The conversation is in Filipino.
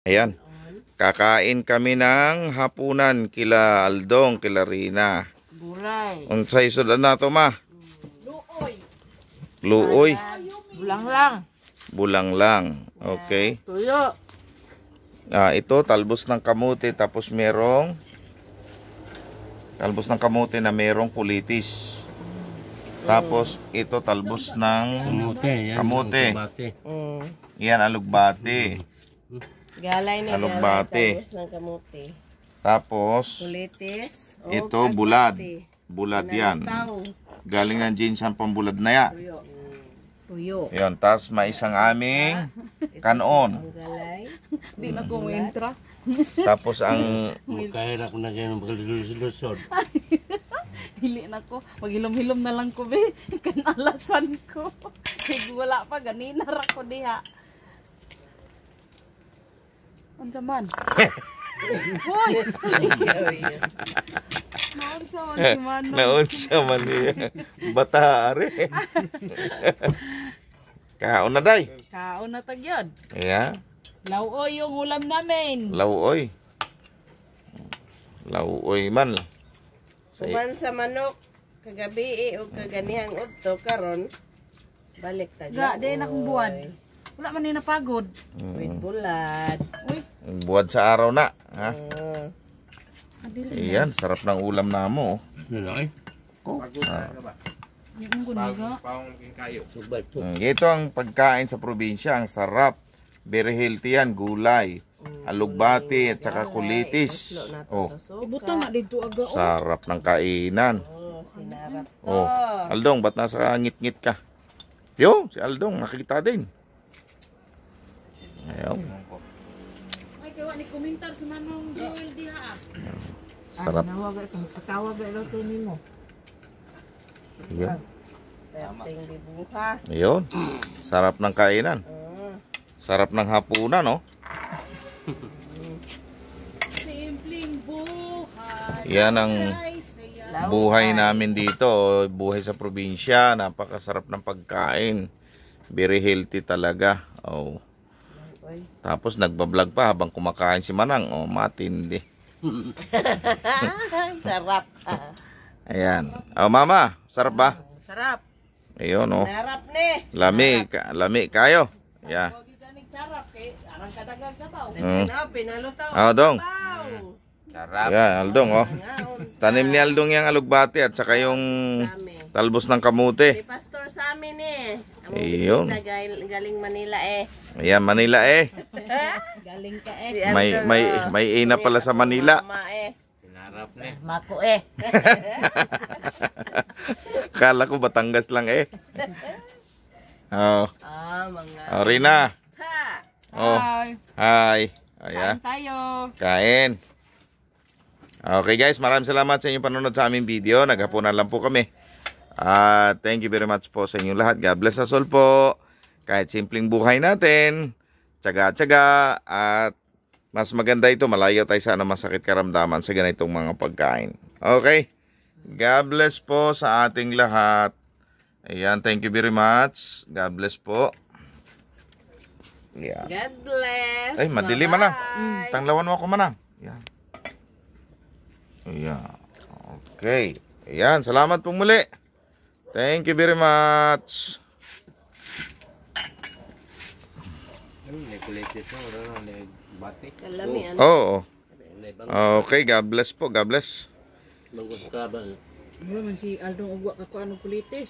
Ayan. Kakain kami ng hapunan kila Aldong, kila Rina. Buray. Unsay sudan na to, ma? Luoy. Luoy. Bulang lang. Bulang lang. Okay. Tuyo. Ito talbos ng kamote tapos merong talbos ng kamote na merong kulitis. Tapos ito talbos ng kamote. Yan alugbate. Galay na Alugbate. talbos ng kamote. Tapos Kulitis. ito bulad. Bulad yan. Tao. Galing ng jeans ang pambulad na yan. Tuyo. Yan, tapos may isang aming kanon. Ang galay. Di na kumentra. Tapos ang Kahirap na dyan ang pagkalulusod. Hili na ko. Maghilom-hilom na lang ko, be. Kanalasan ko. Sige, wala pa. Ganina ra ko diha. Unsa man? Hoy! Naunsa man si Manong. naunsa man niya. Bata are. Kaon na day. Kaon na tagyod. Yeah. Lauoy yung ulam namin. Lauoy. Lauoy man. Suman sa manok. Kagabi o kaganihang udto karon. Balik Ga, taga. di na kong buwan. Wala man ni napagod. With bulad. Uy, Buwad sa araw na. Ha? adili. Ayan, sarap ng ulam na mo. Lalaki. Yung guniga. Subat to. Ito ang pagkain sa probinsya. Ang sarap. Very healthy yan. Gulay. Alugbati at saka kulitis. Uslo na to Oh, sa suka. Ibuta na dito aga. Oh. sarap ng kainan. Sinarap to. Oh, Aldong, ba't nasa ngit-ngit ka? Yo, si Aldong, nakita din. Ayaw. Ay, kawa ni komentar si Manong Joel diha. Sarap. Patawag ito to nimo. Ayun. Perting dibuha. Ayun. Sarap ng kainan. Sarap ng hapunan, no? Simpleng buhay. Yan ang Ay, saya. buhay namin dito. Buhay sa probinsya. Napakasarap ng pagkain. Very healthy talaga. Oh. Tapos nagbablog pa habang kumakain si Manang. Oh, matindi. Sarap. Ayan. Oh, mama, sarap ba? Sarap. Ayun, oh. Sarap ni. Lami kayo. Yeah. Huwag ikanig sarap kay arang kadagang sabaw. Pinalutaw. Ah, dong. Sarap. Yeah, Aldong, oh. Tanim ni Aldong yung alugbati at saka yung talbos ng Si kamote. pastor sa amin Ang Ayun. bisita galing Manila Ayan, Manila eh. Galing ka Si May Aldong, may ina pala sa Manila. Mama Sinarap na. Mako Kala ko Batangas lang eh. Oh, mga. oh Rina. Ha. Oh, Hi. hi. Kain Ayan, tayo. kain. Okay guys, maraming salamat sa inyong panonood sa aming video. Naghapunan lang po kami. Thank you very much po sa inyong lahat. God bless us all po. Kahit simpleng buhay natin, tsaga-tsaga, at mas maganda ito, malayo tayo sa masakit karamdaman sa ganitong mga pagkain. Okay? God bless po sa ating lahat. Ayan, thank you very much. God bless po. Yeah. God bless. Ay, madilim na. Bye-bye. Tanglawan mo ako manang. Ayan. Ayan. Okay. Ayan, salamat po muli. Thank you very much. Nagkulitis na. Wala na. Nagbati. Kalami, ano? Oo. Okay, God bless po. God bless. Bangkot ka ba? Ano man si Aldong ugwa ka ko anong kulitis.